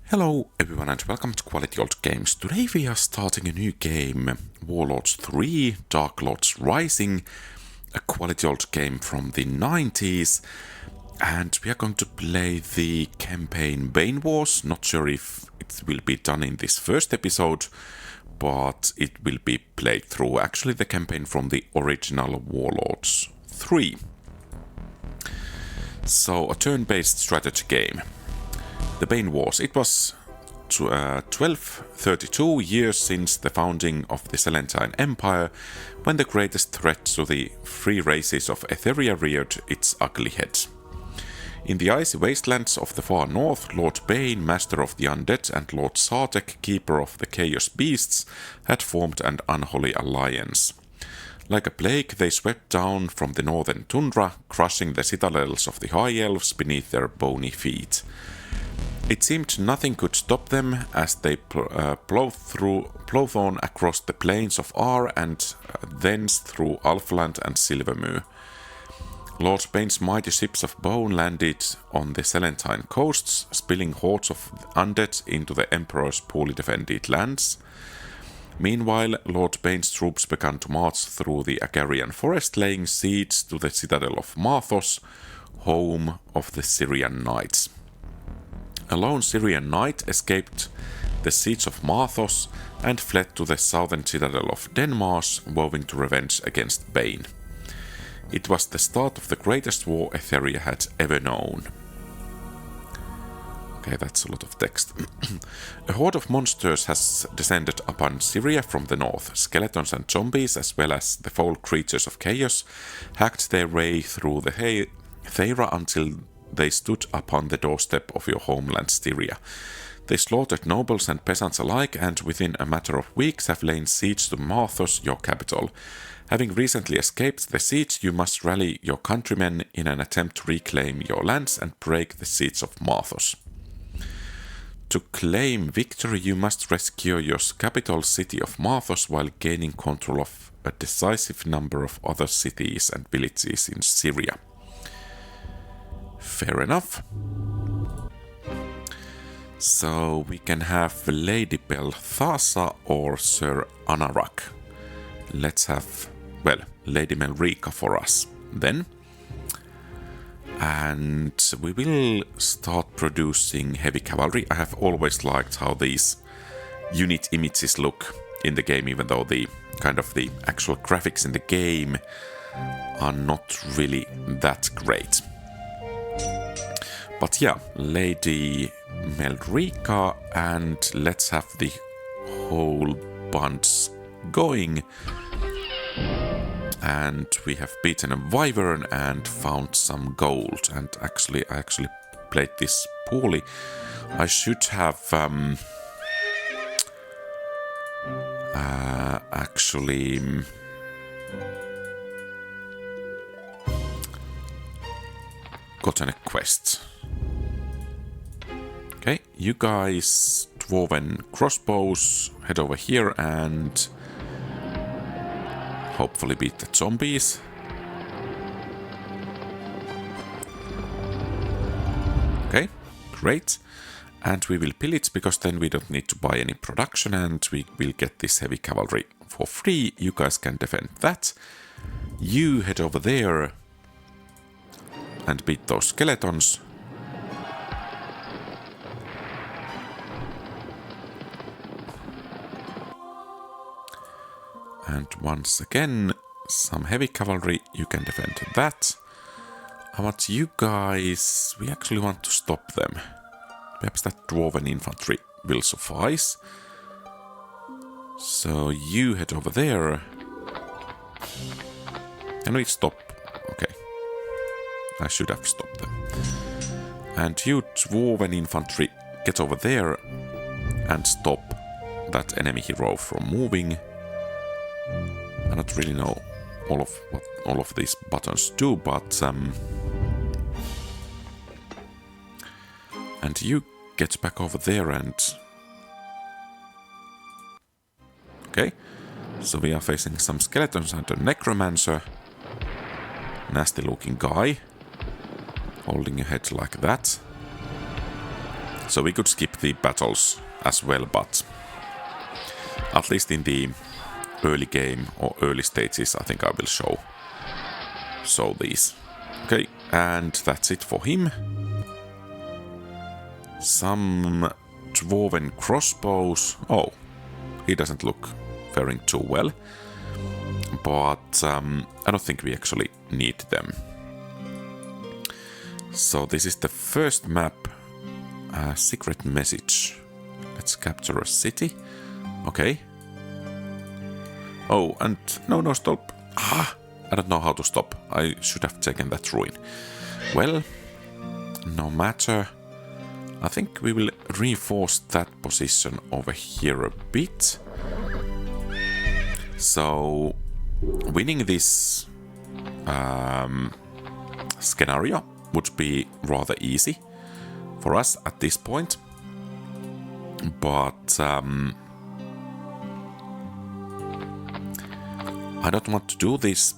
Hello everyone and welcome to Quality Old Games. Today we are starting a new game, Warlords 3, Darklords Rising, a quality old game from the 90s, and we are going to play the campaign Banewars. Not sure if it will be done in this first episode, but it will be played through actually the campaign from the original Warlords 3. So a turn-based strategy game. The Banewars. It was 1232 years since the founding of the Selentine Empire, when the greatest threat to the free races of Etheria reared its ugly head. In the icy wastelands of the far north, Lord Bane, Master of the Undead, and Lord Sartek, Keeper of the Chaos Beasts, had formed an unholy alliance. Like a plague, they swept down from the northern tundra, crushing the citadels of the High Elves beneath their bony feet. It seemed nothing could stop them as they plowed on across the plains of Ar and thence through Alphaland and Silvermoor. Lord Bane's mighty ships of bone landed on the Selentine coasts, spilling hordes of undead into the Emperor's poorly defended lands. Meanwhile, Lord Bane's troops began to march through the Agarian forest, laying siege to the citadel of Marthos, home of the Syrian Knights. A lone Syrian knight escaped the siege of Marthos and fled to the southern citadel of Denmark, vowing to revenge against Bane. It was the start of the greatest war Etheria had ever known. Okay, that's a lot of text. A horde of monsters has descended upon Syria from the north. Skeletons and zombies, as well as the foul creatures of chaos, hacked their way through the Thera until they stood upon the doorstep of your homeland Styria. They slaughtered nobles and peasants alike, and within a matter of weeks have laid siege to Marthos, your capital. Having recently escaped the siege, you must rally your countrymen in an attempt to reclaim your lands and break the siege of Marthos. To claim victory, you must rescue your capital city of Marthos while gaining control of a decisive number of other cities and villages in Syria. Fair enough. So we can have Lady Belthasa or Sir Anarak. Let's have, Lady Melrika for us then. And we will start producing heavy cavalry. I have always liked how these unit images look in the game, even though the actual graphics in the game are not really that great. But yeah, Lady Melrika, and let's have the whole bunch going. And we have beaten a wyvern and found some gold. And I actually played this poorly. I should have gotten a quest. Okay, you guys, dwarven crossbows, head over here and hopefully beat the zombies. Okay, great. And we will pillage because then we don't need to buy any production and we will get this heavy cavalry for free. You guys can defend that. You head over there and beat those skeletons. And once again, some heavy cavalry, you can defend that. How about you guys? We actually want to stop them. Perhaps that dwarven infantry will suffice. So you head over there. Can we stop? Okay. I should have stopped them. And you dwarven infantry, get over there and stop that enemy hero from moving. I don't really know all of what all of these buttons do, but and you get back over there and okay, so we are facing some skeletons and a necromancer, nasty looking guy holding a head like that. So we could skip the battles as well, but at least in the early game or early stages, I think I will show these. Okay, and that's it for him. Some dwarven crossbows. Oh, he doesn't look faring too well, but I don't think we actually need them. So this is the first map, secret message. Let's capture a city. Okay. Oh, and no, stop. I don't know how to stop. I should have taken that ruin. Well, no matter. I think we will reinforce that position over here a bit. So, winning this scenario would be rather easy for us at this point. But I don't want to do this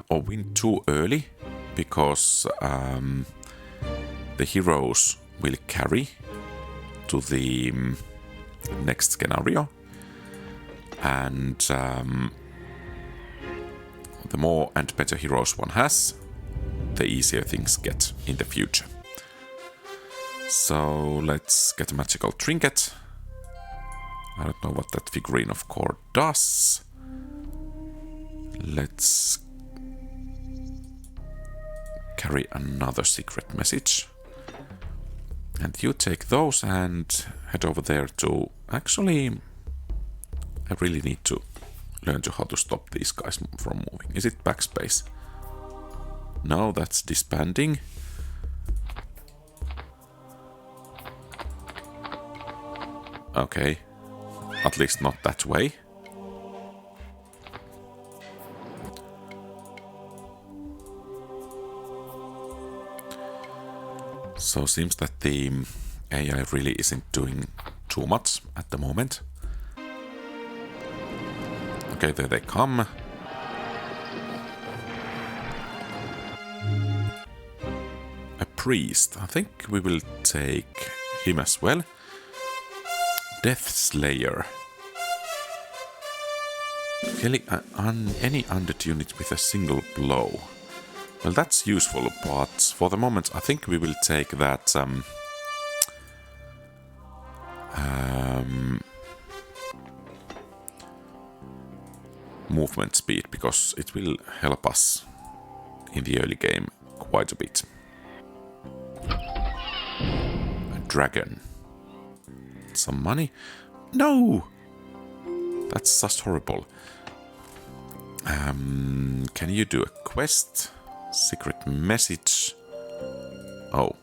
or win too early, because the heroes will carry to the next scenario, and the more and better heroes one has, the easier things get in the future. So let's get a magical trinket. I don't know what that figurine of core does. Let's carry another secret message. And you take those and head over there to... Actually, I really need to learn how to stop these guys from moving. Is it backspace? No, that's disbanding. Okay. At least not that way. So seems that the AI really isn't doing too much at the moment. Okay, there they come. A priest. I think we will take him as well. Death Slayer. Killing any undead unit with a single blow. Well, that's useful, but for the moment I think we will take that movement speed, because it will help us in the early game quite a bit. A dragon. Some money? No! That's just horrible. Can you do a quest? Secret message. Oh,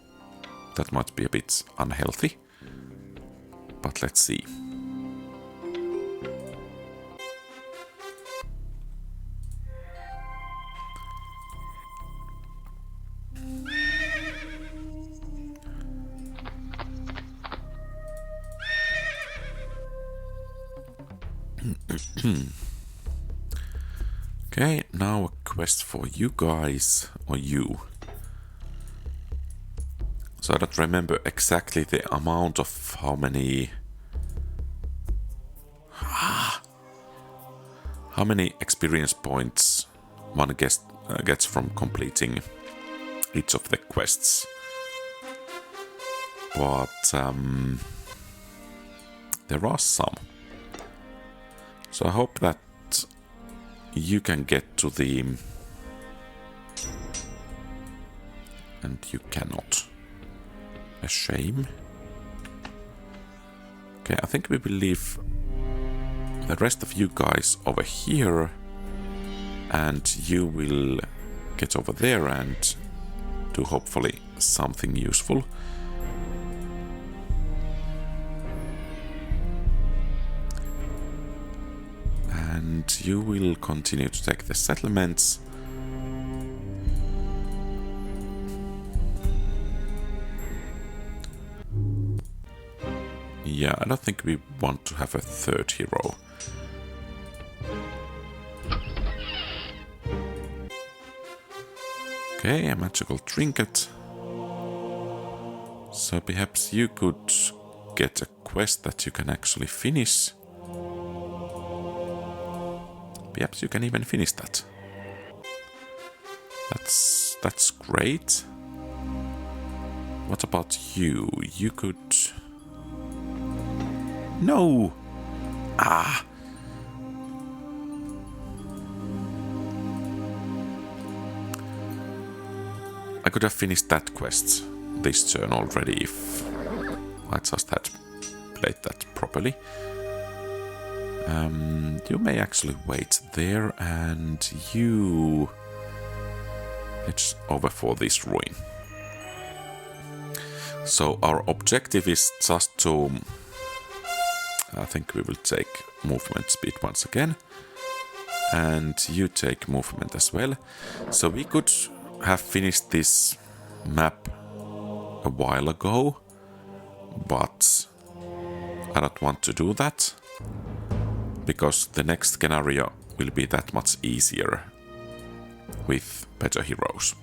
that might be a bit unhealthy. But let's see. Okay, now a quest for you guys, or you. So I don't remember exactly the amount of how many experience points one gets from completing each of the quests. But there are some. So I hope that you can get to the... And you cannot. A shame. Okay, I think we will leave the rest of you guys over here. And you will get over there and do hopefully something useful. And you will continue to take the settlements. Yeah, I don't think we want to have a third hero. Okay, a magical trinket. So perhaps you could get a quest that you can actually finish. Perhaps you can even finish that. That's great. What about you? You could... No! Ah! I could have finished that quest this turn already if I just had played that properly. You may actually wait there, and you head over for this ruin. So our objective is just to... I think we will take movement speed once again. And you take movement as well. So we could have finished this map a while ago, but I don't want to do that, because the next scenario will be that much easier with better heroes.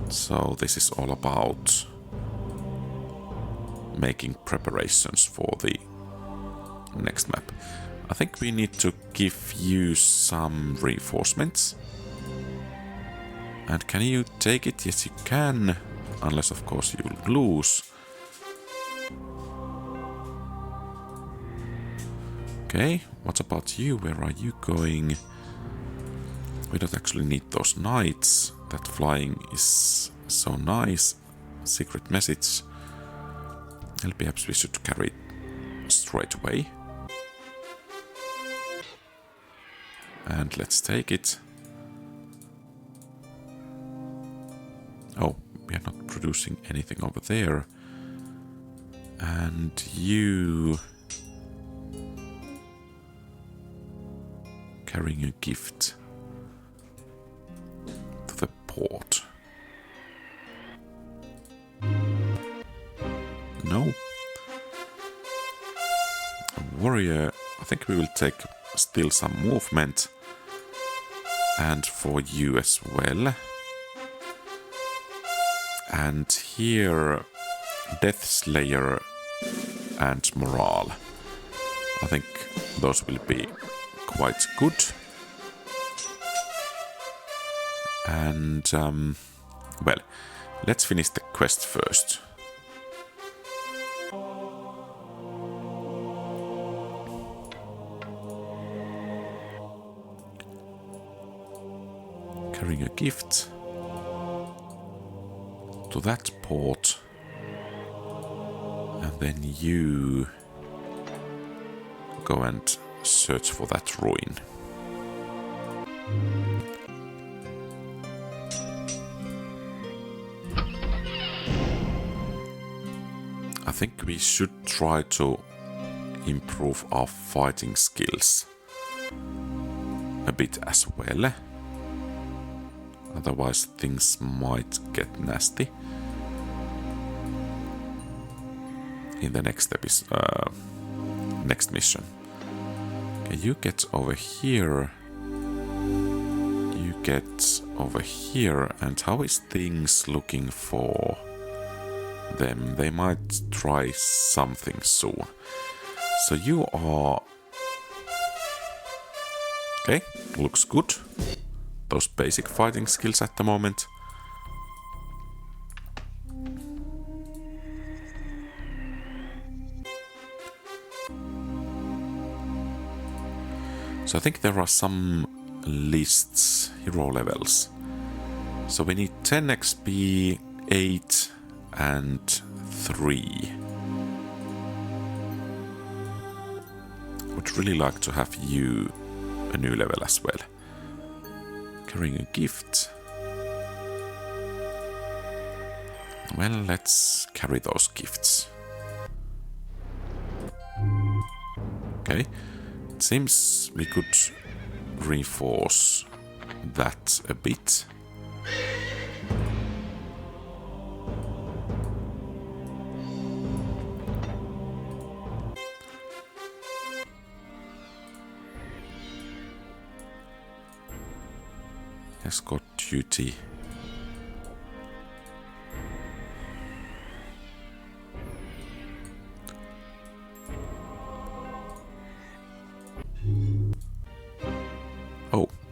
So this is all about making preparations for the next map. I think we need to give you some reinforcements. And can you take it? Yes, you can. Unless, of course, you lose. Okay, what about you? Where are you going? We don't actually need those knights. That flying is so nice. Secret message. Well, perhaps we should carry it straight away. And let's take it. Oh, we are not producing anything over there. And you... carrying a gift to the port. No. Warrior, I think we will take still some movement. And for you as well. And here, Death Slayer and Morale. I think those will be quite good. And, well, let's finish the quest first. Carrying a gift to that port, and then you go and search for that ruin. I think we should try to improve our fighting skills a bit as well. Otherwise things might get nasty in the next episode, next mission. Okay, you get over here. You get over here. And how is things looking for them? They might try something soon. So you are... Okay, looks good. Those basic fighting skills at the moment. So I think there are some lists, hero levels. So we need 10 XP, 8 and 3. Would really like to have you a new level as well. Carrying a gift. Well, let's carry those gifts. Okay. It seems we could reinforce that a bit. Escort duty.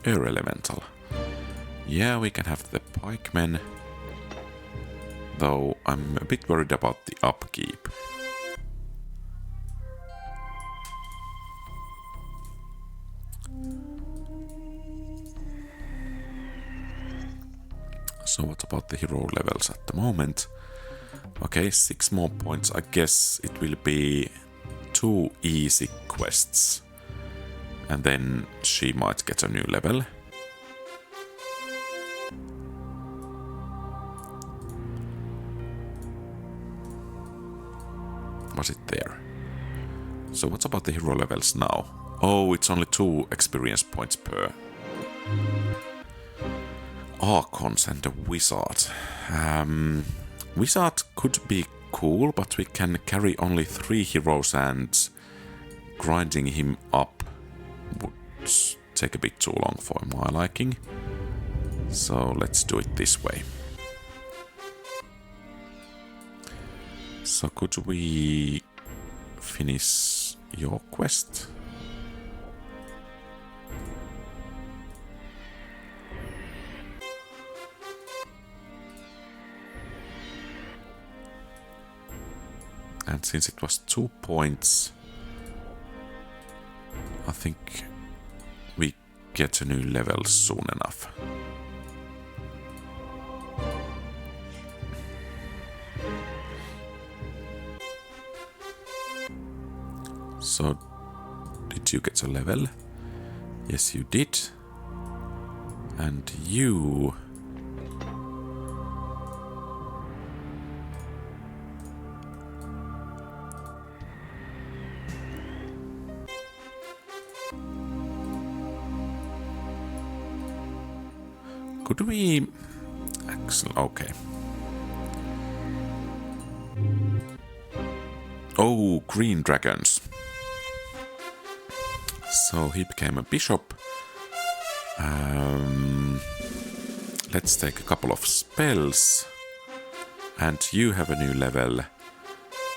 air elemental. Yeah, we can have the pikemen, though I'm a bit worried about the upkeep. So what about the hero levels at the moment? Okay, 6 more points. I guess it will be 2 easy quests. And then she might get a new level. Was it there? So what's about the hero levels now? Oh, it's only 2 experience points per. Archons and the Wizard. Wizard could be cool, but we can carry only 3 heroes and grinding him up would take a bit too long for my liking. So let's do it this way. So could we finish your quest? And since it was 2 points, I think we get a new level soon enough. So, did you get a level? Yes, you did. And you... Could we... Excellent, okay. Oh, green dragons. So he became a bishop. Let's take a couple of spells. And you have a new level.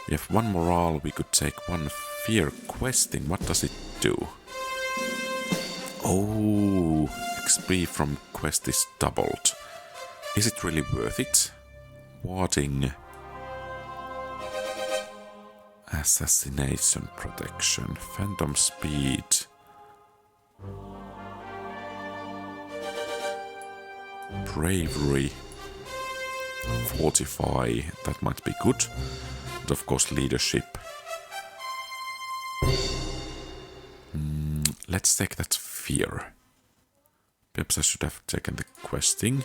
We have 1 morale, we could take 1 fear questing. What does it do? Oh, XP from quest is doubled. Is it really worth it? Warding. Assassination protection. Phantom speed. Bravery. Fortify. That might be good. And of course leadership. Let's take that fear. Perhaps I should have taken the questing.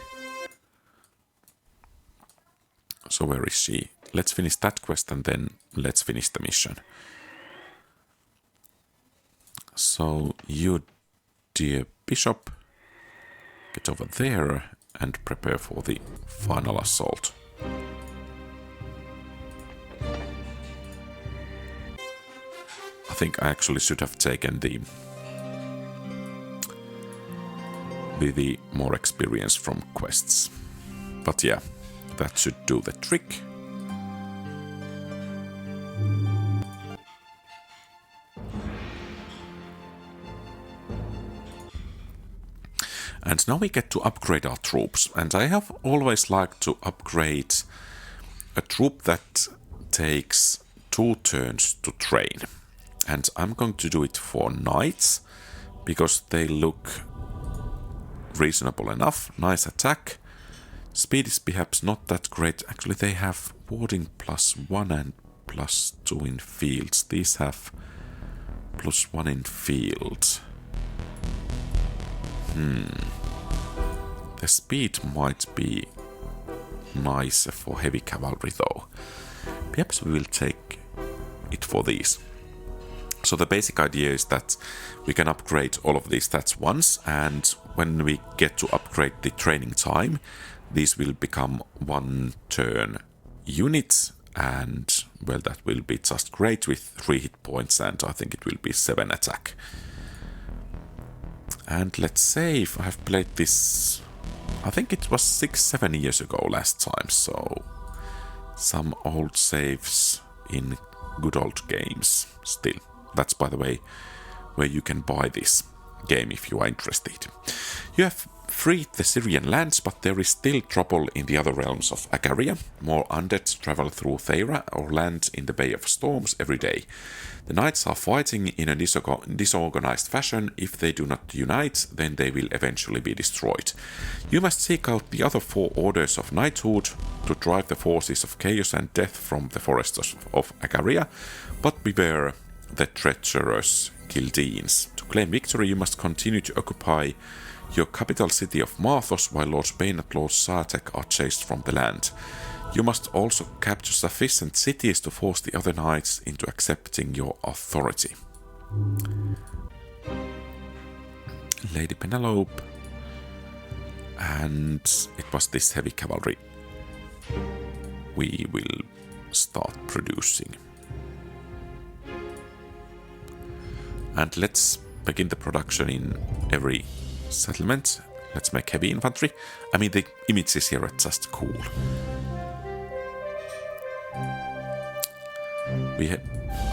So where is she? Let's finish that quest and then let's finish the mission. So you, dear bishop, get over there and prepare for the final assault. I think I actually should have taken the more experience from quests. But yeah, that should do the trick. And now we get to upgrade our troops. And I have always liked to upgrade a troop that takes 2 turns to train. And I'm going to do it for knights, because they look reasonable enough. Nice attack. Speed is perhaps not that great. Actually, they have warding +1 and +2 in fields. These have +1 in field. The speed might be nicer for heavy cavalry though. Perhaps we will take it for these. So the basic idea is that we can upgrade all of these stats once, and when we get to upgrade the training time, these will become 1 turn units, and well, that will be just great with 3 hit points, and I think it will be 7 attack. And let's say if I have played this, I think it was 6-7 years ago last time, so some old saves in good old games still. That's, by the way, where you can buy this. game if you are interested. You have freed the Syrian lands, but there is still trouble in the other realms of Agaria. More undead travel through Thera or land in the Bay of Storms every day. The knights are fighting in a disorganized fashion. If they do not unite, then they will eventually be destroyed. You must seek out the other 4 orders of knighthood to drive the forces of chaos and death from the forests of Agaria, but beware the treacherous Kildeans. To claim victory, you must continue to occupy your capital city of Marthos while Lord Bane and Lord Sartek are chased from the land. You must also capture sufficient cities to force the other knights into accepting your authority. Lady Penelope. And it was this heavy cavalry we will start producing. And let's begin the production in every settlement. Let's make heavy infantry. I mean, the images here are just cool.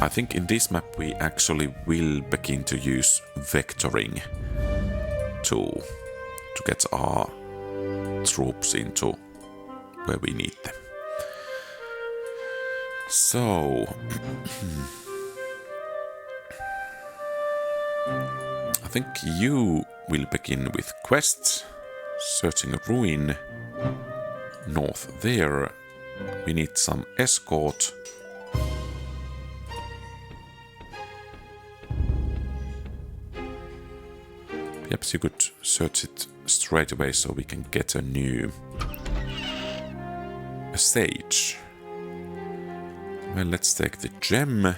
I think in this map we actually will begin to use vectoring to get our troops into where we need them. So I think you will begin with quests, searching a ruin north there. We need some escort. Perhaps you could search it straight away so we can get a sage. Well, let's take the gem.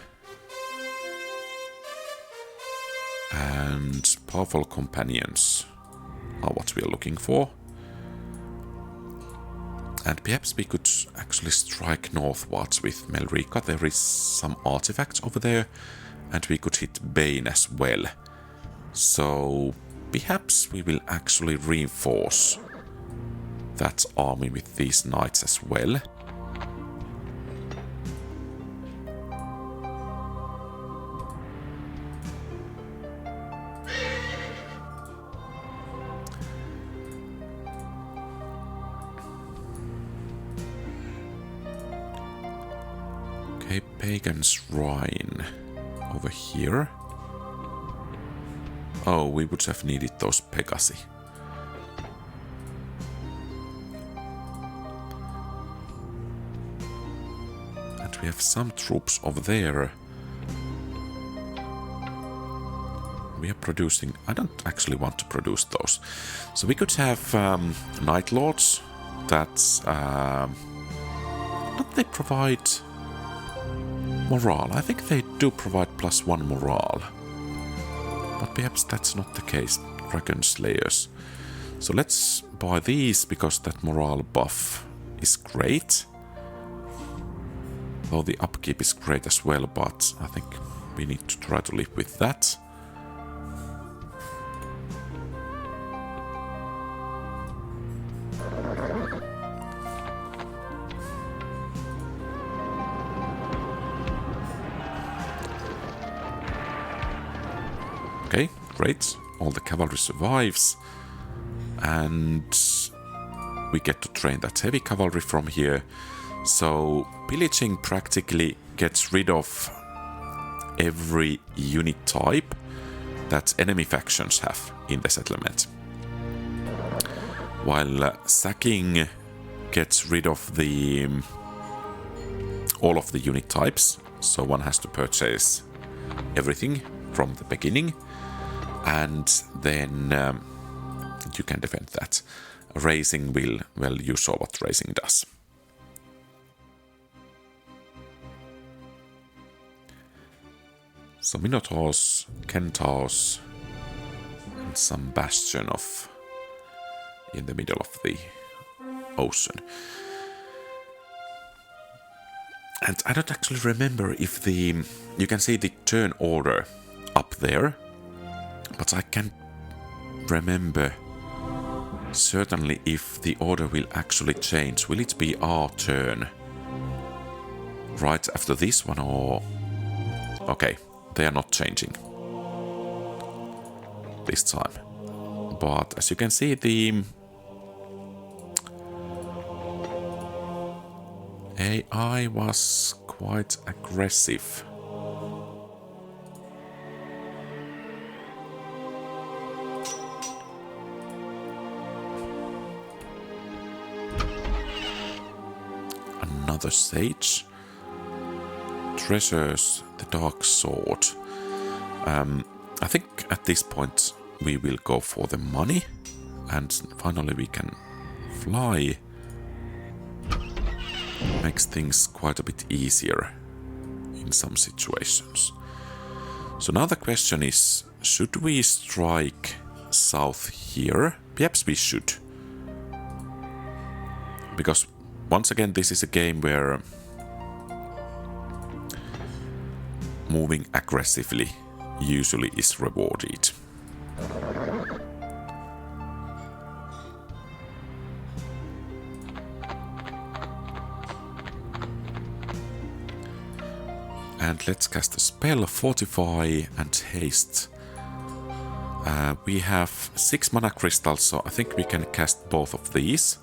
And powerful companions are what we are looking for. And perhaps we could actually strike northwards with Melrika. There is some artifacts over there. And we could hit Bane as well. So perhaps we will actually reinforce that army with these knights as well. Okay, Pagan Shrine over here. Oh, we would have needed those Pegasi. And we have some troops over there. We are producing... I don't actually want to produce those. So we could have Night Lords that... don't they provide morale? I think they do provide +1 morale. But perhaps that's not the case. Dragon Slayers. So let's buy these because that morale buff is great. Though the upkeep is great as well, but I think we need to try to live with that. Okay, great. All the cavalry survives. And we get to train that heavy cavalry from here. So pillaging practically gets rid of every unit type that enemy factions have in the settlement. While sacking gets rid of all of the unit types. So one has to purchase everything from the beginning. And then you can defend that. Racing will, well, you saw what racing does. So Minotaurs, Centaurs, and some bastion of in the middle of the ocean. And I don't actually remember if you can see the turn order up there. But I can't remember certainly if the order will actually change. Will it be our turn right after this one or... Okay, they are not changing. this time. But as you can see, the AI was quite aggressive. Another sage. Treasures the dark sword. I think at this point we will go for the money, and finally we can fly. Makes things quite a bit easier in some situations. So now the question is, should we strike south here? Perhaps we should. Because once again, this is a game where moving aggressively usually is rewarded. And let's cast a spell, Fortify and Haste. We have 6 mana crystals, so I think we can cast both of these.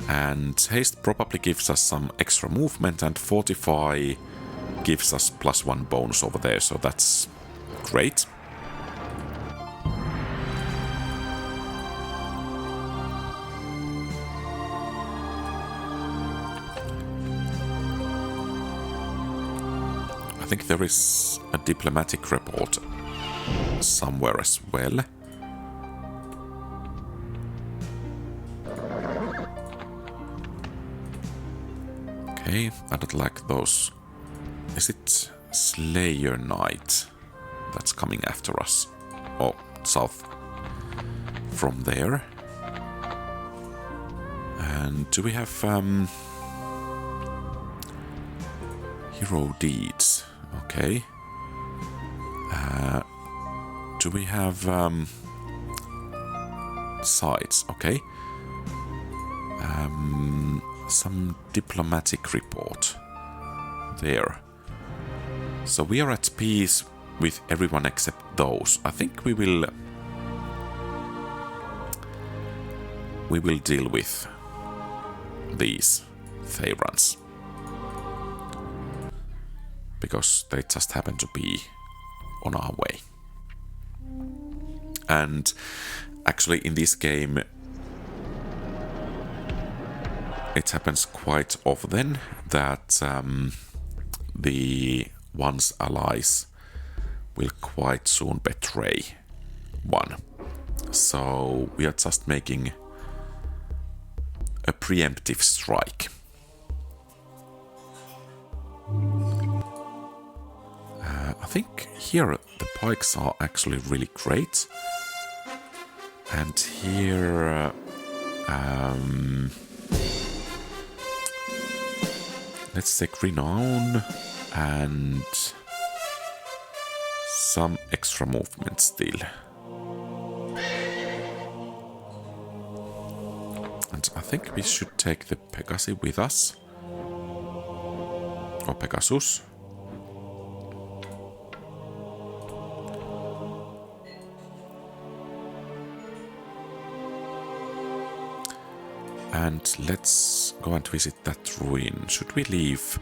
And Haste probably gives us some extra movement, and Fortify gives us +1 bonus over there, so that's great. I think there is a diplomatic report somewhere as well. Okay, I don't like those. Is it Slayer Knight that's coming after us? Oh, south from there. And do we have hero deeds? Okay. Do we have sides? Okay. Some diplomatic report there. So we are at peace with everyone except those. I think we will deal with these Thayrans, because they just happen to be on our way. And actually in this game it happens quite often that the one's allies will quite soon betray one. So we are just making a preemptive strike. I think here the pikes are actually really great. And here let's take renown and some extra movement still. And I think we should take the Pegasi with us. Or Pegasus. And let's go and visit that ruin. Should we leave?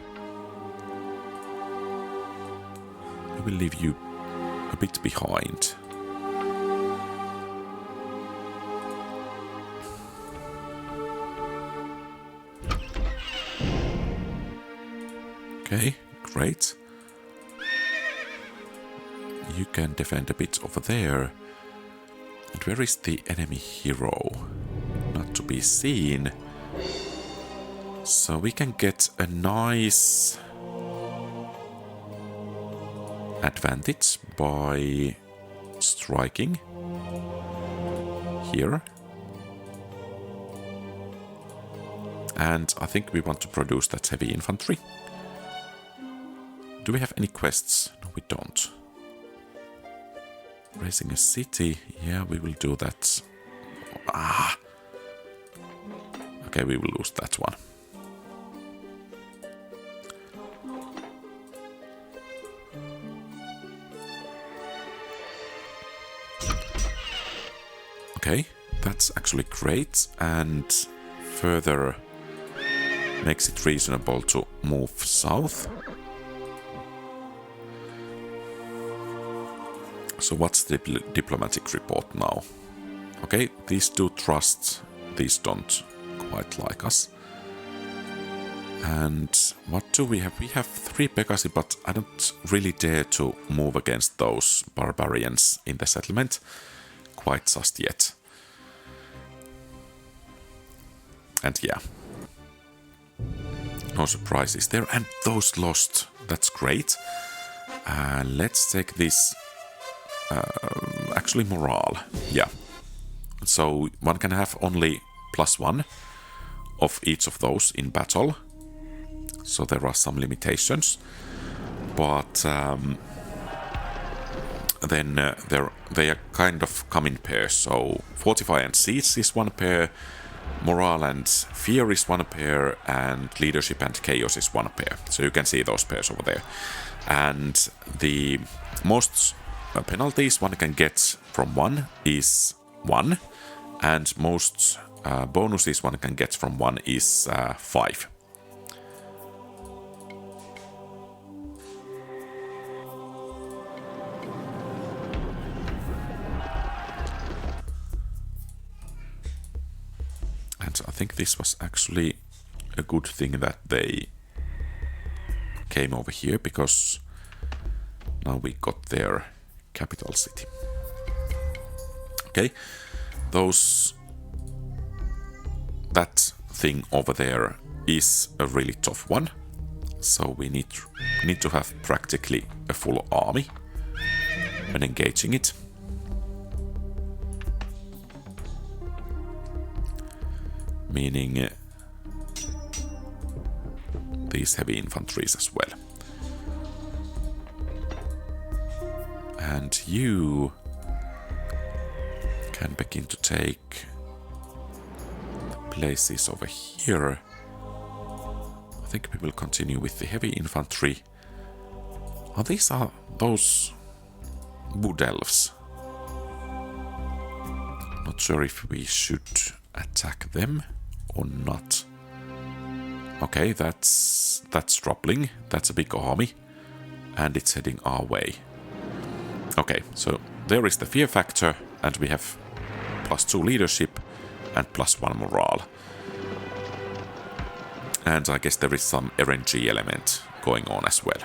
I will leave you a bit behind. Okay, great. You can defend a bit over there. And where is the enemy hero? Not to be seen. So we can get a nice advantage by striking here. And I think we want to produce that heavy infantry. Do we have any quests? No, we don't. Raising a city. Yeah, we will do that. Ah! Okay, we will lose that one. Okay, that's actually great, and further makes it reasonable to move south. So what's the diplomatic report now? Okay, these do trust, these don't quite like us. And what do we have? We have 3 Pegasi, but I don't really dare to move against those barbarians in the settlement quite just yet. And yeah, no surprises there. And those lost, that's great. Let's take this, actually morale, yeah. So one can have only +1 of each of those in battle. So there are some limitations, but then they are kind of come in pairs. So Fortify and Siege is 1 pair, Morale and Fear is 1 pair, and Leadership and Chaos is 1 pair. So you can see those pairs over there. And the most penalties one can get from 1 is 1, and most bonuses one can get from 1 is 5. And I think this was actually a good thing that they came over here, because now we got their capital city. Okay, that thing over there is a really tough one, so we need to have practically a full army when engaging it. Meaning these heavy infantries as well. And you can begin to take places over here. I think we will continue with the heavy infantry. Oh, these are those wood elves. Not sure if we should attack them or not. Okay, that's troubling. That's a big army, and it's heading our way. Okay, so there is the fear factor, and we have +2 leadership and +1 morale. And I guess there is some RNG element going on as well.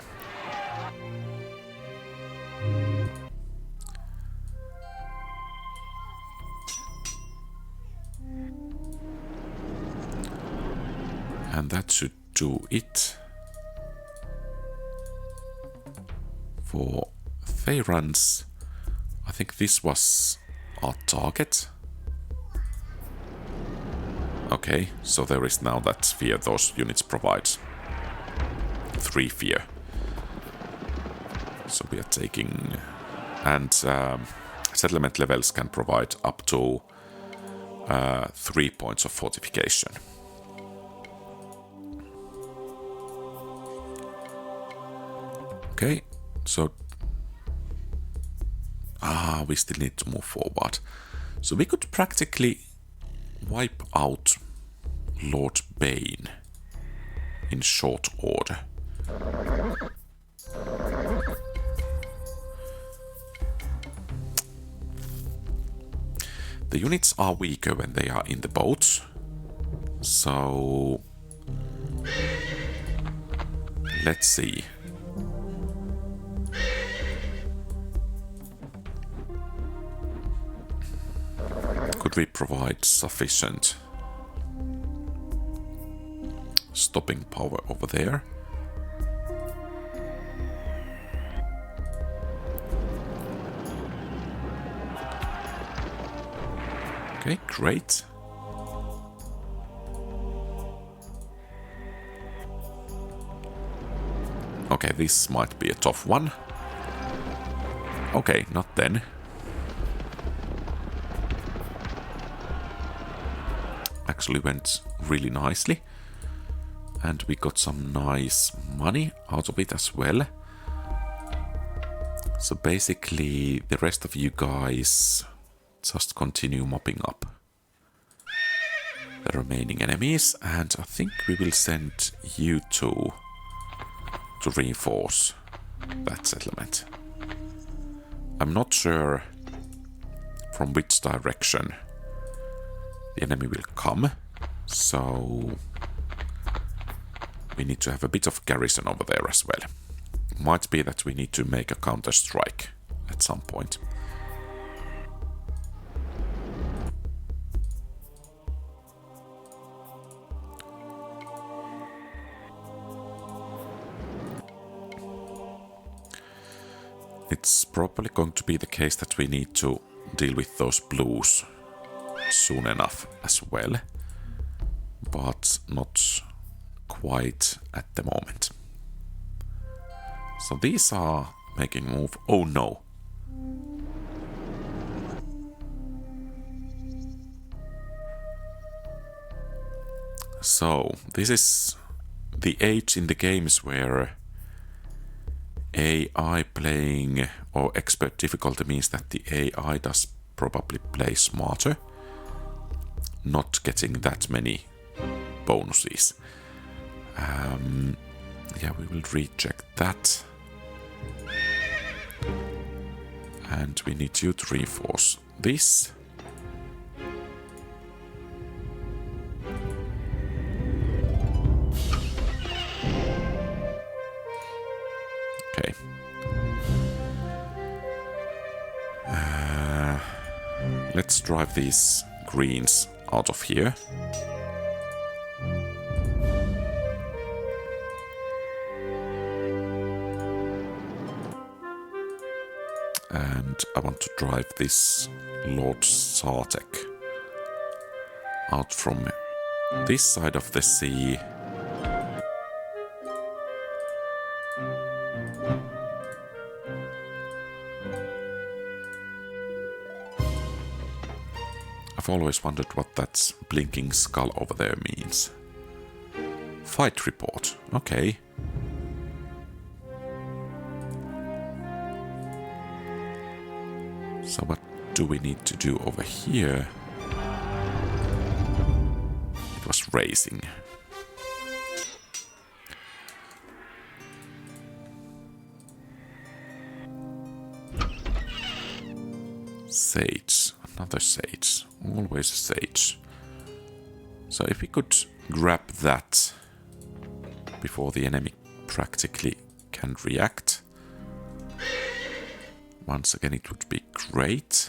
And that should do it for Theyrans. I think this was our target. Okay, so there is now that fear those units provide. 3 fear. So we are taking... And settlement levels can provide up to 3 points of fortification. Okay, so... we still need to move forward. So we could practically wipe out Lord Bane in short order. The units are weaker when they are in the boats, so let's see. Could we provide sufficient stopping power over there? Okay, great. Okay, this might be a tough one. Okay, not then. Actually went really nicely. And we got some nice money out of it as well. So basically, the rest of you guys just continue mopping up the remaining enemies, and I think we will send you two to reinforce that settlement. I'm not sure from which direction the enemy will come, so we need to have a bit of garrison over there as well. Might be that we need to make a counter-strike at some point. It's probably going to be the case that we need to deal with those blues soon enough as well, but not quite at the moment. So these are making a move. Oh no! So this is the age in the games where AI playing or expert difficulty means that the AI does probably play smarter, not getting that many bonuses. Yeah, we will recheck that. And we need you to reinforce this. Okay. Let's drive these greens out of here. And I want to drive this Lord Sartek out from this side of the sea. I've always wondered what that blinking skull over there means. Fight report, okay. So what do we need to do over here? It was racing. Sage, another sage, always a sage. So if we could grab that before the enemy practically can react, once again it would be great.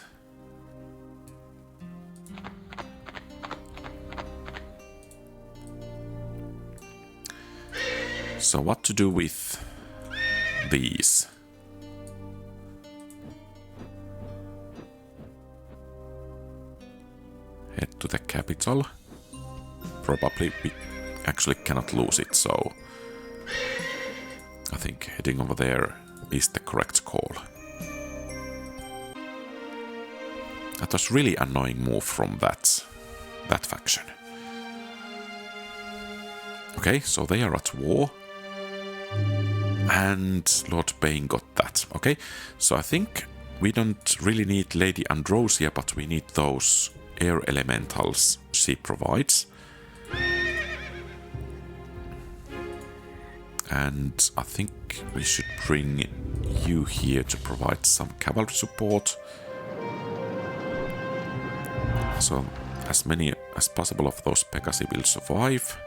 So what to do with these? Head to the capital. Probably we actually cannot lose it, so I think heading over there is the correct call. That was really annoying move from that faction. Okay, so they are at war. And Lord Bane got that. Okay, so I think we don't really need Lady Androsia, but we need those air elementals she provides. And I think we should bring you here to provide some cavalry support. So as many as possible of those Pegasi will survive.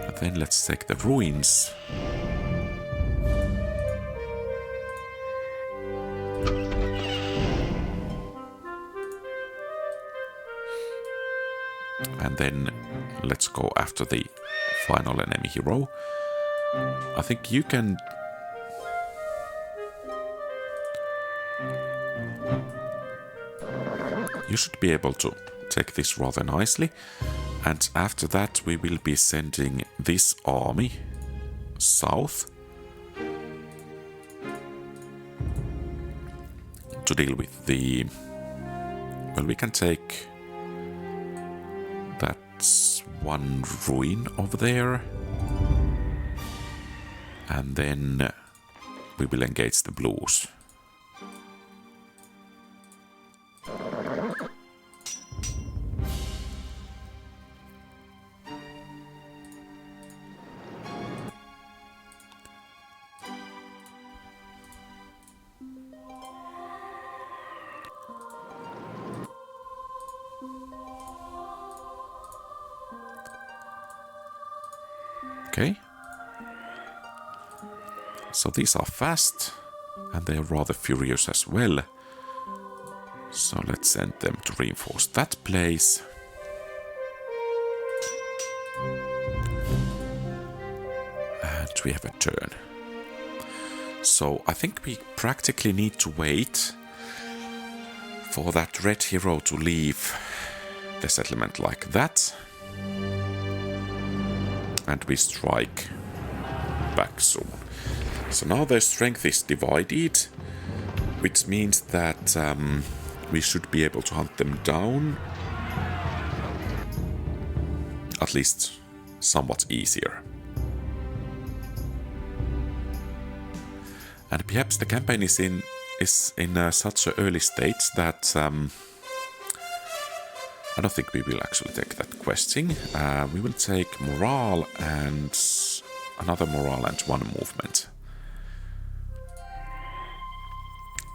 And then let's take the ruins. And then let's go after the final enemy hero. I think you can... You should be able to take this rather nicely. And after that we will be sending this army south to deal with the... Well, we can take... That's one ruin over there. And then we will engage the blues. Okay. So these are fast, and they are rather furious as well. So let's send them to reinforce that place. And we have a turn. So I think we practically need to wait for that red hero to leave the settlement like that. And we strike back soon. So now their strength is divided, which means that we should be able to hunt them down at least somewhat easier. And perhaps the campaign is in such an early stage that I don't think we will actually take that questing. We will take morale and another morale and one movement.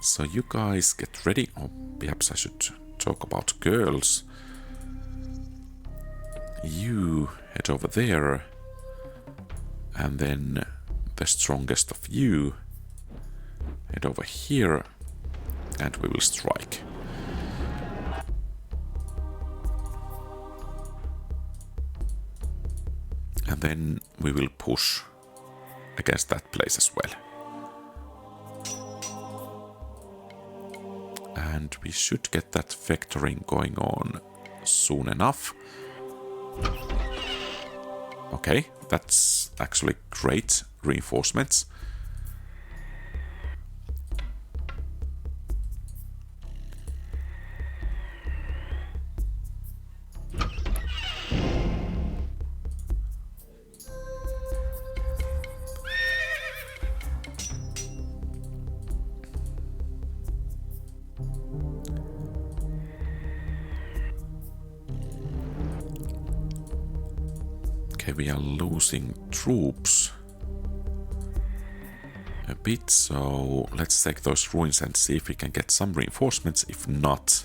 So you guys get ready, or perhaps I should talk about girls. You head over there, and then the strongest of you head over here, and we will strike. And then we will push against that place as well. And we should get that vectoring going on soon enough. Okay, that's actually great reinforcements. We are losing troops a bit, so let's take those ruins and see if we can get some reinforcements. If not,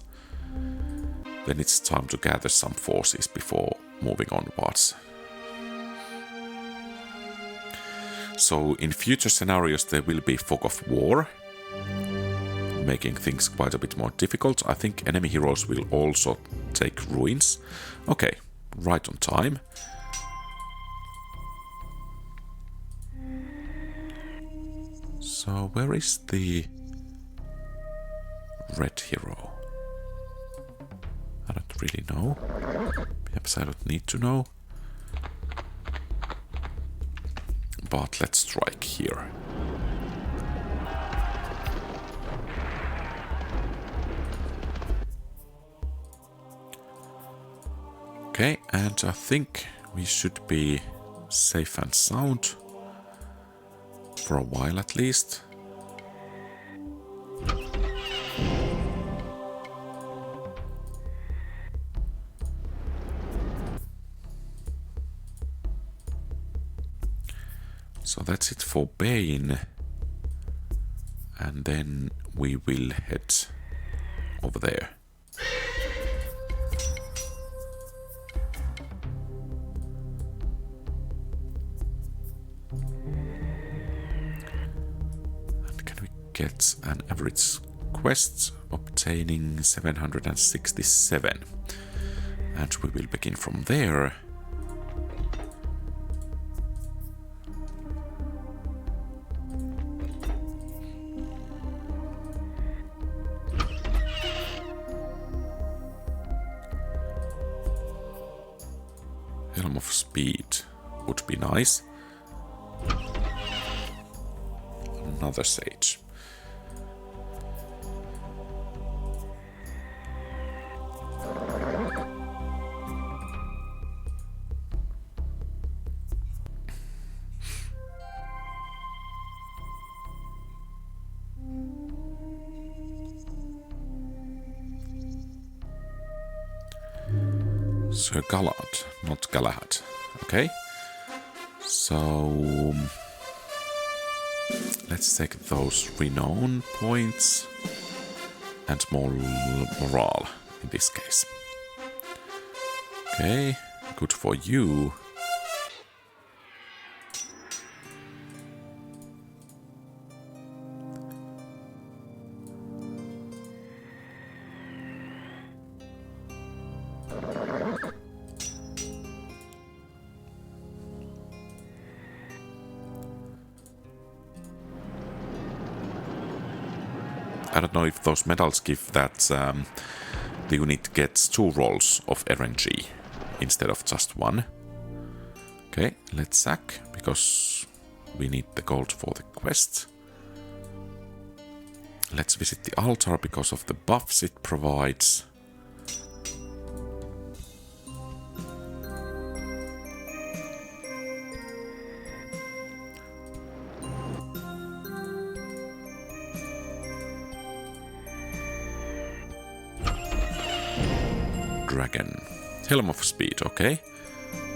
then it's time to gather some forces before moving onwards. So in future scenarios there will be fog of war, making things quite a bit more difficult. I think enemy heroes will also take ruins. Okay, right on time. So where is the red hero? I don't really know. Perhaps I don't need to know. But let's strike here. Okay, and I think we should be safe and sound. For a while at least. So that's it for Bane. And then we will head over there. Get an average quest obtaining 767, and we will begin from there. Helm of Speed would be nice. Another sage. Sir Galahad, not Galahad. Okay. So let's take those renown points and more morale in this case. Okay, good for you. I don't know if those medals give that the unit gets 2 rolls of RNG instead of just 1. Okay, let's sack, because we need the gold for the quest. Let's visit the altar because of the buffs it provides. Dragon. Helm of Speed, okay.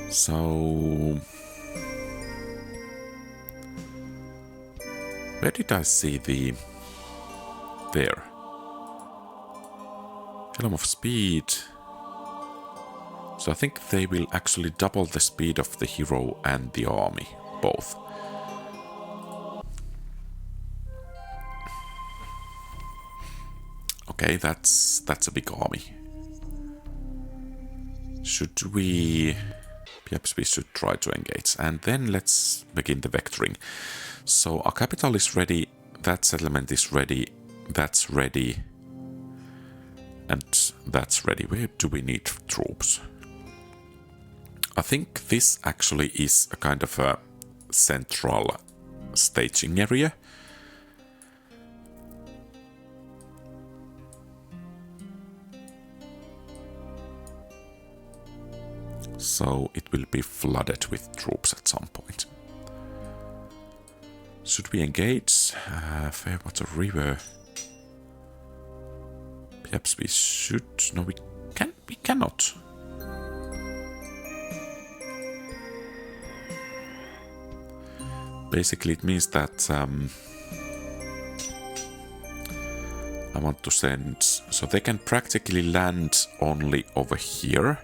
So... where did I see the... there. Helm of Speed. So I think they will actually double the speed of the hero and the army, both. Okay, that's a big army. Should we... perhaps we should try to engage. And then let's begin the vectoring. So our capital is ready, that settlement is ready, that's ready, and that's ready. Where do we need troops? I think this actually is a kind of a central staging area. So it will be flooded with troops at some point. Should we engage? Fairwater River. Perhaps we should. No, we cannot. Basically, it means that I want to send. So they can practically land only over here.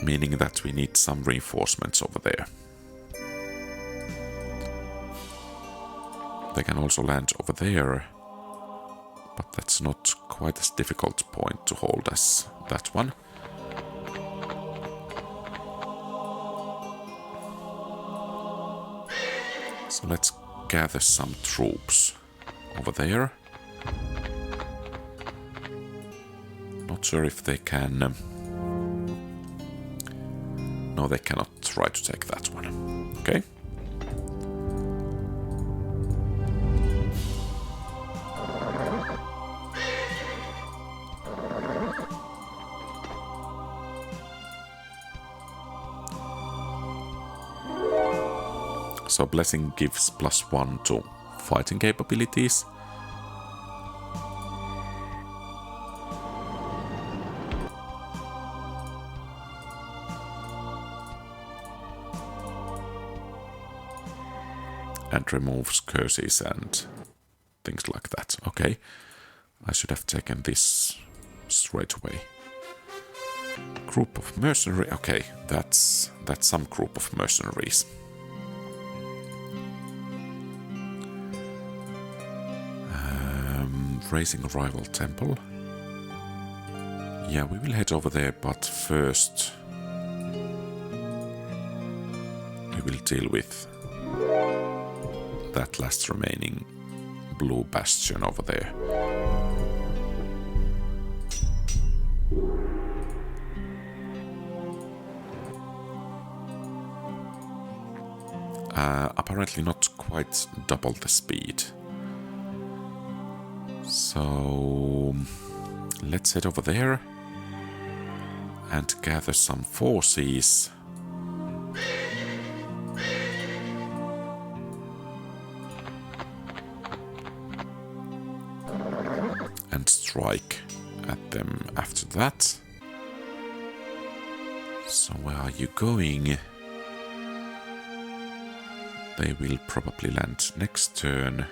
Meaning that we need some reinforcements over there. They can also land over there, but that's not quite as difficult point to hold as that one. So let's gather some troops over there. Not sure if they can... no, they cannot try to take that one. Okay. So Blessing gives +1 to fighting capabilities. And removes curses and things like that. Okay, I should have taken this straight away. Group of mercenary. Okay, that's some group of mercenaries. Raising a rival temple. Yeah, we will head over there, but first we will deal with that last remaining blue bastion over there. Apparently not quite double the speed. So let's head over there and gather some forces. And strike at them after that. So where are you going? They will probably land next turn.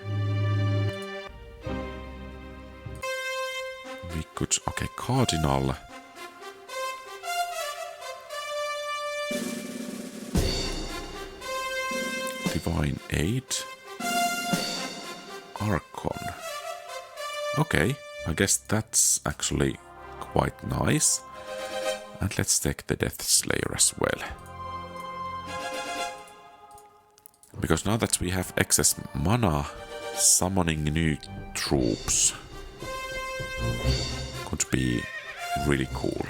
We could... okay, Cardinal. Divine Aid. Archon. Okay, I guess that's actually quite nice. And let's take the Death Slayer as well. Because now that we have excess mana summoning new troops could be really cool.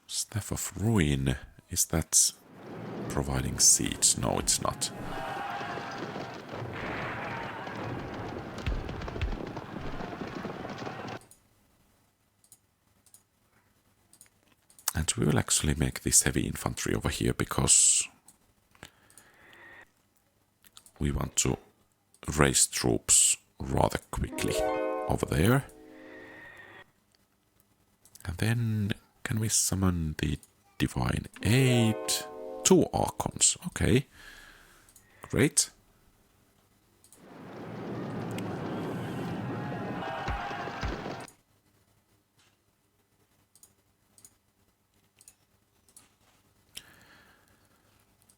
Staff of Ruin, is that providing seeds? No, it's not. And we will actually make this heavy infantry over here because we want to raise troops rather quickly over there. And then can we summon the Divine Aid? 2 Archons, okay. Great.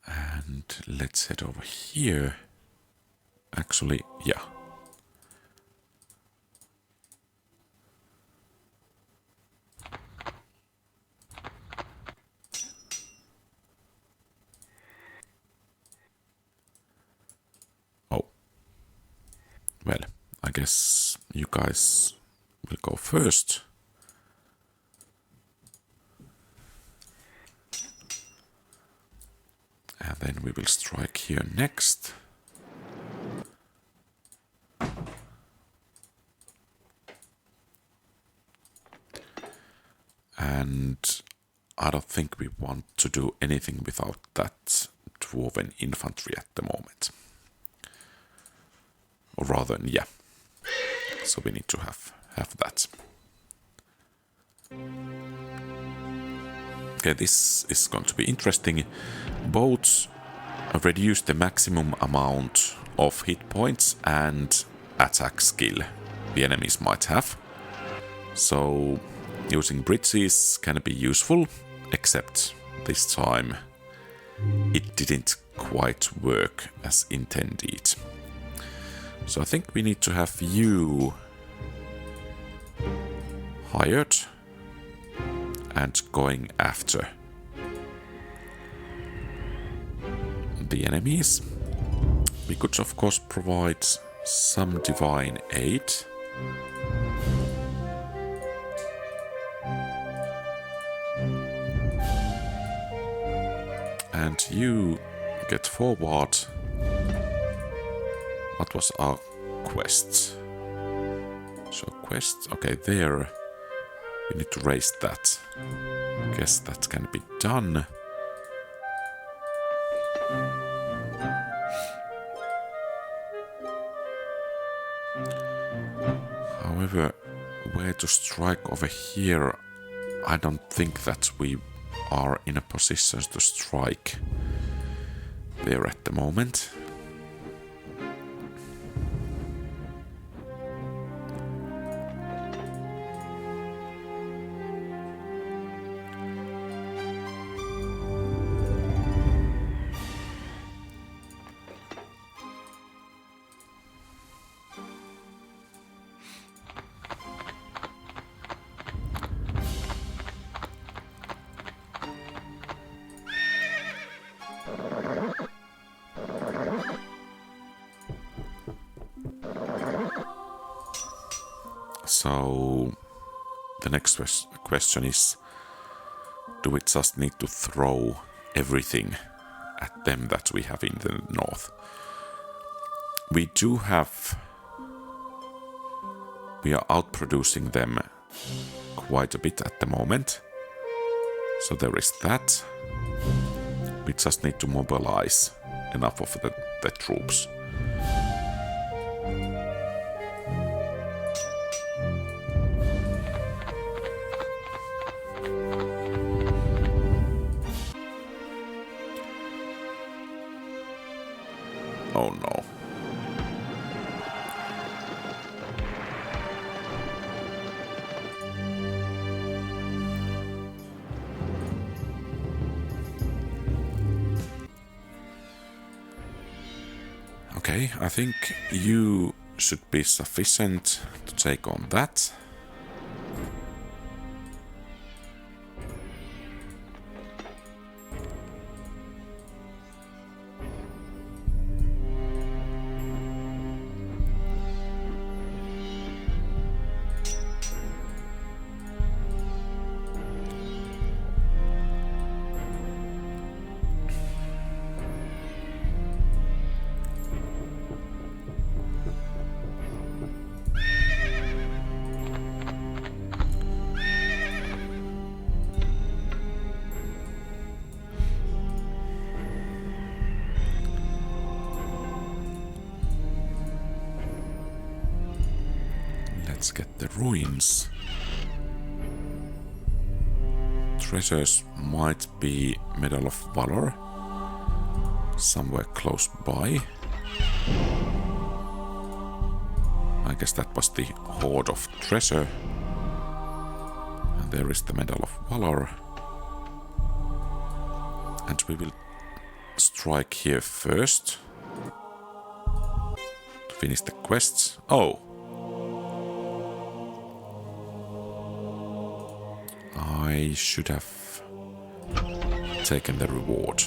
And let's head over here. Actually, yeah. Oh. Well, I guess you guys will go first. And then we will strike here next. And I don't think we want to do anything without that dwarven infantry at the moment. Or rather, yeah. So we need to have that. Okay, this is going to be interesting. Both reduce the maximum amount of hit points and attack skill the enemies might have. So using bridges can be useful, except this time it didn't quite work as intended. So I think we need to have you hired and going after the enemies. We could of course provide some divine aid. And you get forward. What was our quest? So quest, okay, there. We need to raise that. Guess that can be done. However, where to strike over here, I don't think that we are in a position to strike there at the moment. So the next question is, do we just need to throw everything at them that we have in the north? We are outproducing them quite a bit at the moment. So there is that. We just need to mobilize enough of the troops. Oh no. Okay, I think you should be sufficient to take on that. Let's get the ruins. Treasures might be Medal of Valor somewhere close by. I guess that was the Hoard of Treasure. And there is the Medal of Valor. And we will strike here first to finish the quests. Oh! I should have taken the reward.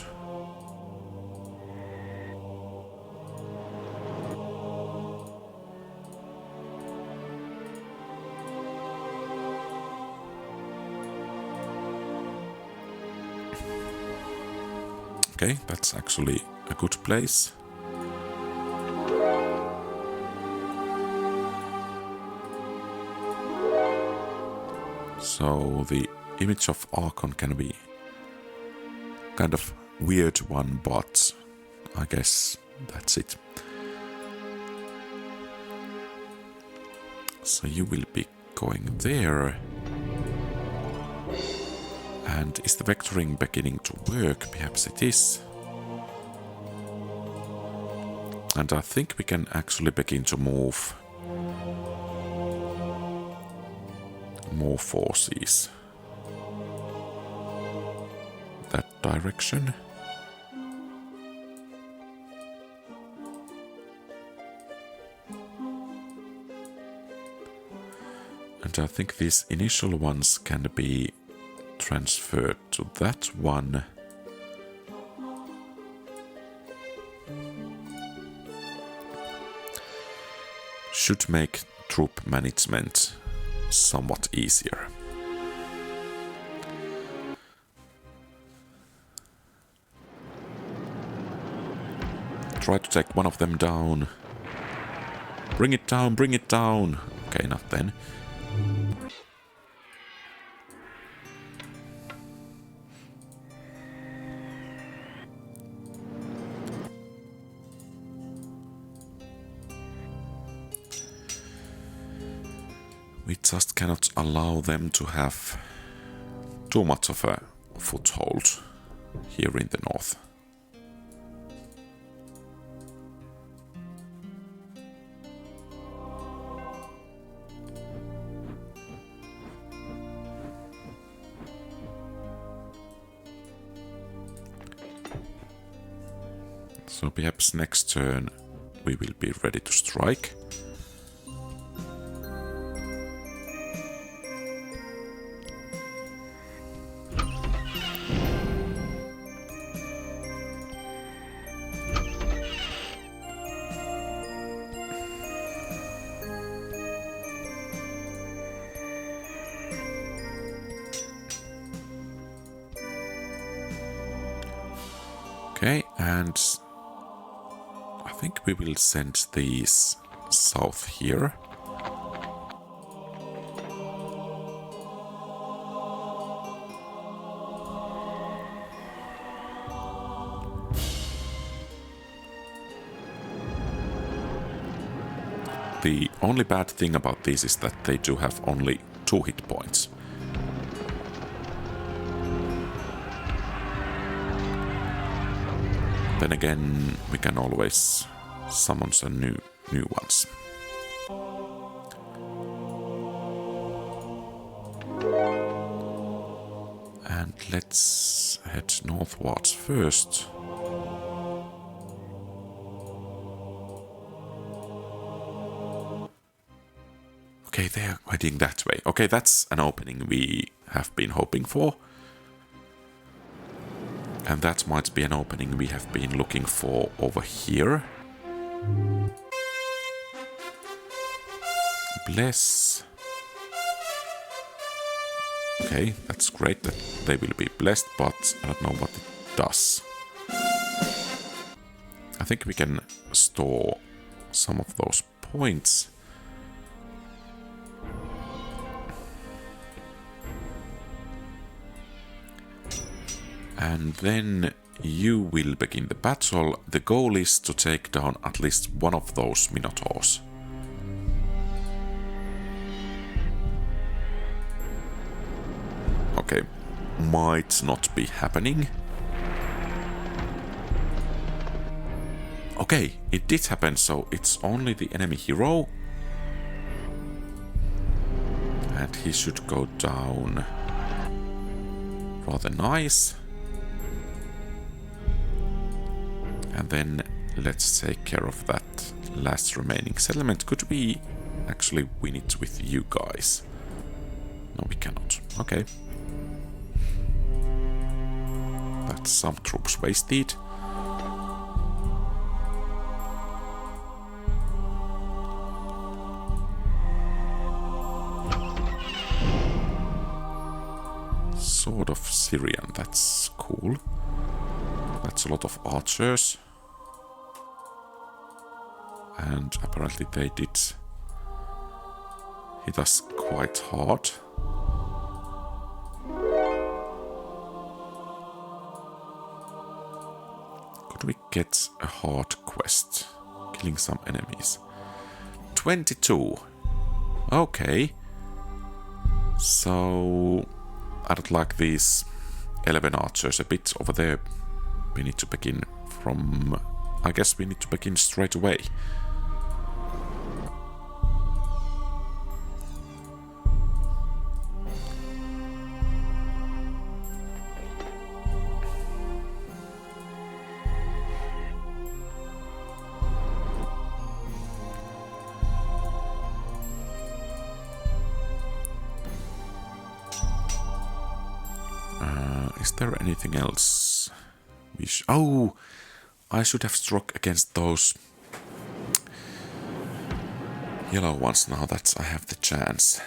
Okay, that's actually a good place. So the image of Archon can be kind of weird one, but I guess that's it. So you will be going there. And is the vectoring beginning to work? Perhaps it is. And I think we can actually begin to move more forces that direction. And I think these initial ones can be transferred to that one. Should make troop management somewhat easier. Try to take one of them down. Bring it down, bring it down. Okay, not then. We just cannot allow them to have too much of a foothold here in the north. So perhaps next turn we will be ready to strike. Okay, and I think we will send these south here. The only bad thing about this is that they do have only 2 hit points. Then again, we can always summon some new ones. And let's head northwards first. Okay, they're heading that way. Okay, that's an opening we have been hoping for. And that might be an opening we have been looking for over here. Bless. Okay, that's great that they will be blessed, but I don't know what it does. I think we can store some of those points. And then you will begin the battle. The goal is to take down at least one of those Minotaurs. Okay, might not be happening. Okay, it did happen, so it's only the enemy hero. And he should go down. Rather nice. And then let's take care of that last remaining settlement. Could we actually win it with you guys? No, we cannot. Okay. That's some troops wasted. Sword of Syrian, that's cool. That's a lot of archers. And apparently they did hit us quite hard. Could we get a hard quest? Killing some enemies. 22. Okay. So I don't like these 11 archers a bit over there. We need to begin from... I guess we need to begin straight away. Is there anything else? Oh! I should have struck against those yellow ones now that I have the chance.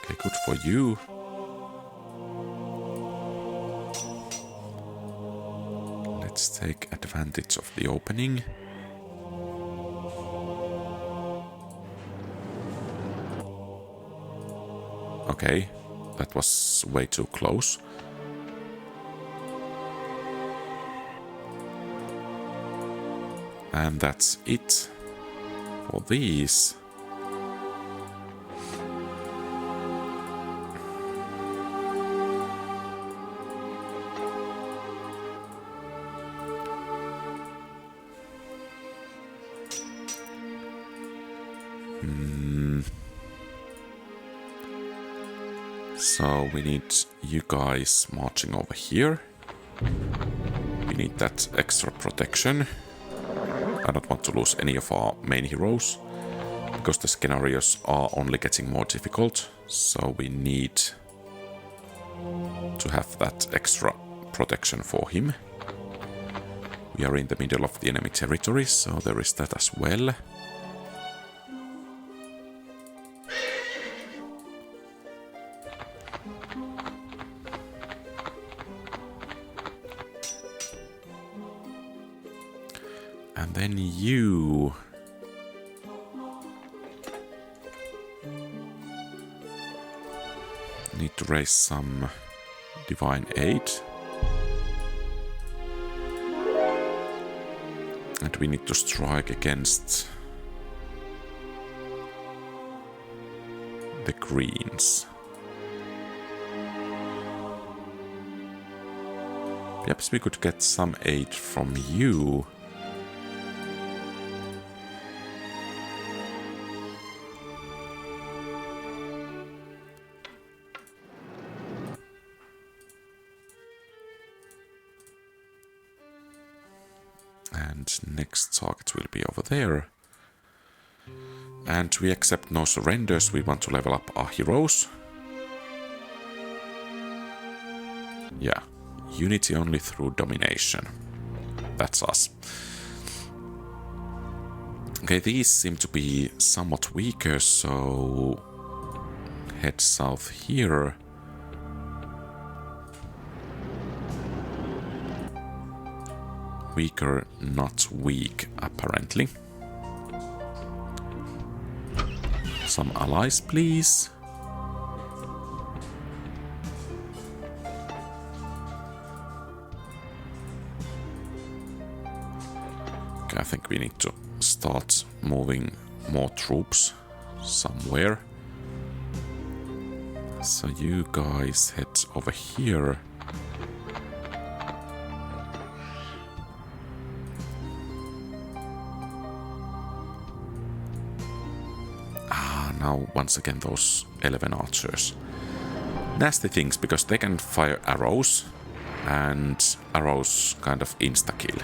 Okay, good for you. Let's take advantage of the opening. Okay, that was way too close. And that's it for these. So we need you guys marching over here. We need that extra protection. I don't want to lose any of our main heroes, because the scenarios are only getting more difficult, so we need to have that extra protection for him. We are in the middle of the enemy territory, so there is that as well. And then you... need to raise some divine aid. And we need to strike against the greens. Perhaps we could get some aid from you. And next target will be over there. And we accept no surrenders. We want to level up our heroes. Yeah. Unity only through domination. That's us. Okay, these seem to be somewhat weaker, so head south here. Weaker, not weak, apparently. Some allies, please. Okay, I think we need to start moving more troops somewhere. So you guys head over here. Now once again those 11 archers. Nasty things, because they can fire arrows, and arrows kind of insta-kill.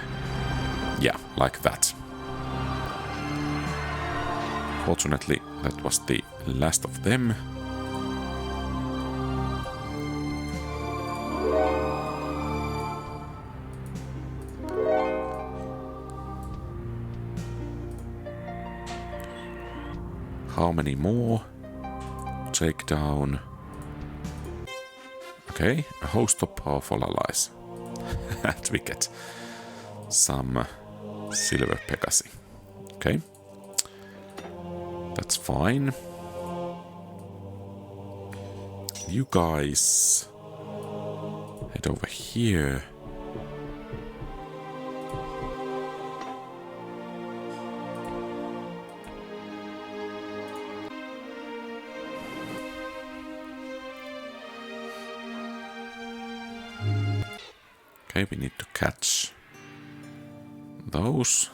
Yeah, like that. Fortunately, that was the last of them. How many more? Take down. Okay, a host of powerful allies. And we get some silver Pegasi. Okay. That's fine. You guys head over here. Okay, we need to catch those.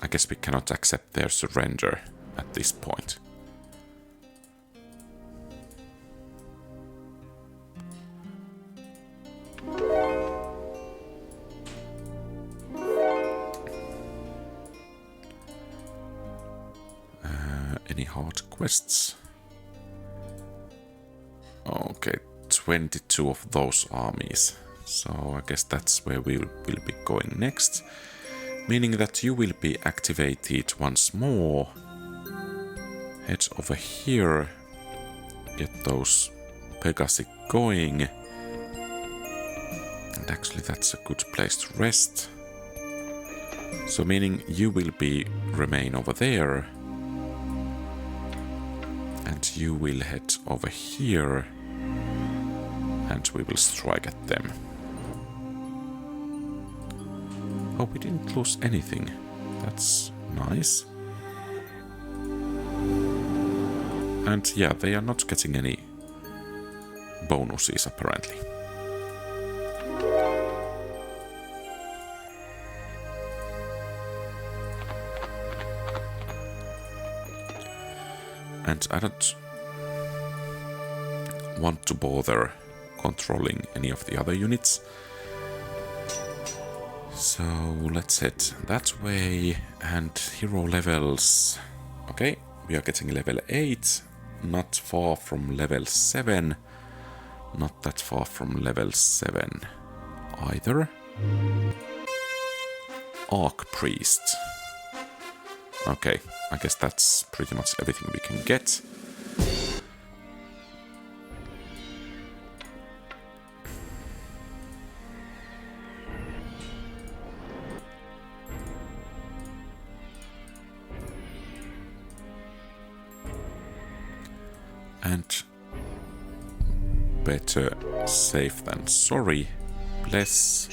I guess we cannot accept their surrender at this point. Any hard quests? Okay, 22 of those armies. So I guess that's where we will be going next. Meaning that you will be activated once more. Head over here. Get those Pegasi going. And actually that's a good place to rest. So meaning you will remain over there. And you will head over here. And we will strike at them. Oh, we didn't lose anything. That's nice. And yeah, they are not getting any bonuses apparently. And I don't want to bother controlling any of the other units. So let's head that way. And hero levels. Okay, we are getting level 8. Not far from level 7. Not that far from level 7 either. Archpriest. Okay, I guess that's pretty much everything we can get. And better safe than sorry. Bless.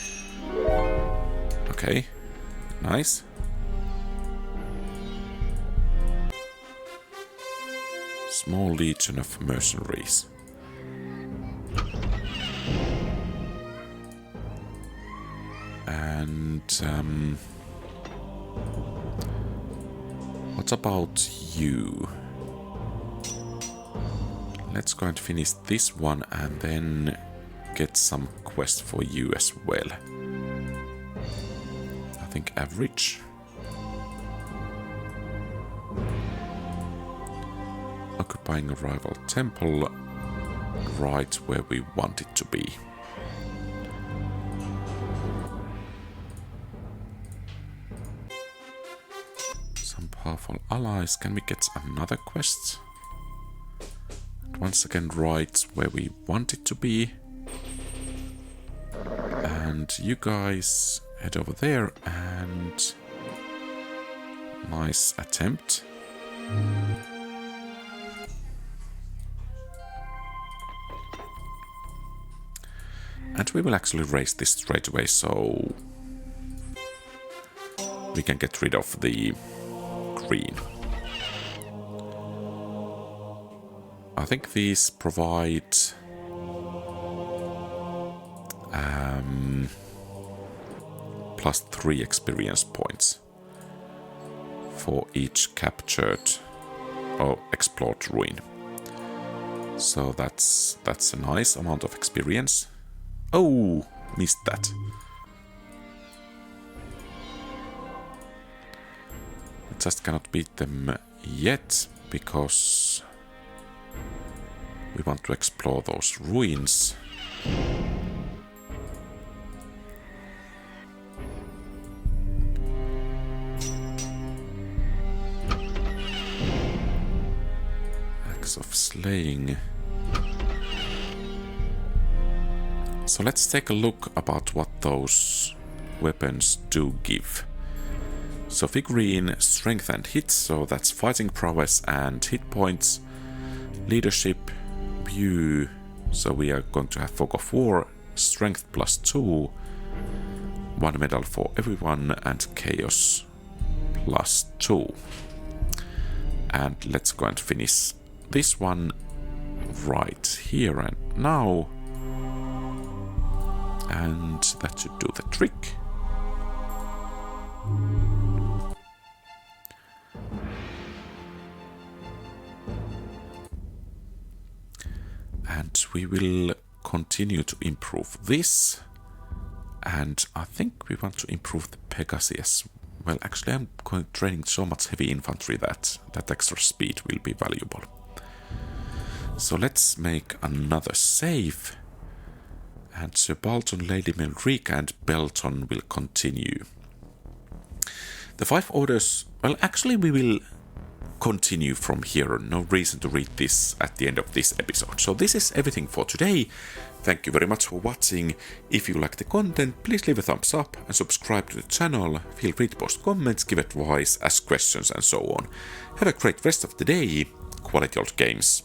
Okay, nice. Small legion of mercenaries. And what about you? Let's go and finish this one and then get some quest for you as well. I think average. Occupying a rival temple, right where we want it to be. Some powerful allies. Can we get another quest? Once again, right where we want it to be. And you guys head over there and... Nice attempt. And we will actually raise this straight away, so we can get rid of the green. I think these provide +3 experience points for each captured or explored ruin. So that's a nice amount of experience. Oh, missed that. I just cannot beat them yet because we want to explore those ruins. Axe of Slaying. So let's take a look about what those weapons do give. So figurine, strength and hit, so that's fighting prowess and hit points. Leadership, view, so we are going to have Fog of War, strength +2, 1 medal for everyone, and chaos +2. And let's go and finish this one right here and now. And that should do the trick. And we will continue to improve this. And I think we want to improve the Pegasus. Well, actually I'm training so much heavy infantry that extra speed will be valuable. So let's make another save. And Sir Balton, Lady Melrick and Belton will continue. The 5 orders, well, actually we will continue from here. No reason to read this at the end of this episode. So this is everything for today. Thank you very much for watching. If you like the content, please leave a thumbs up and subscribe to the channel. Feel free to post comments, give advice, ask questions and so on. Have a great rest of the day. Quality old games.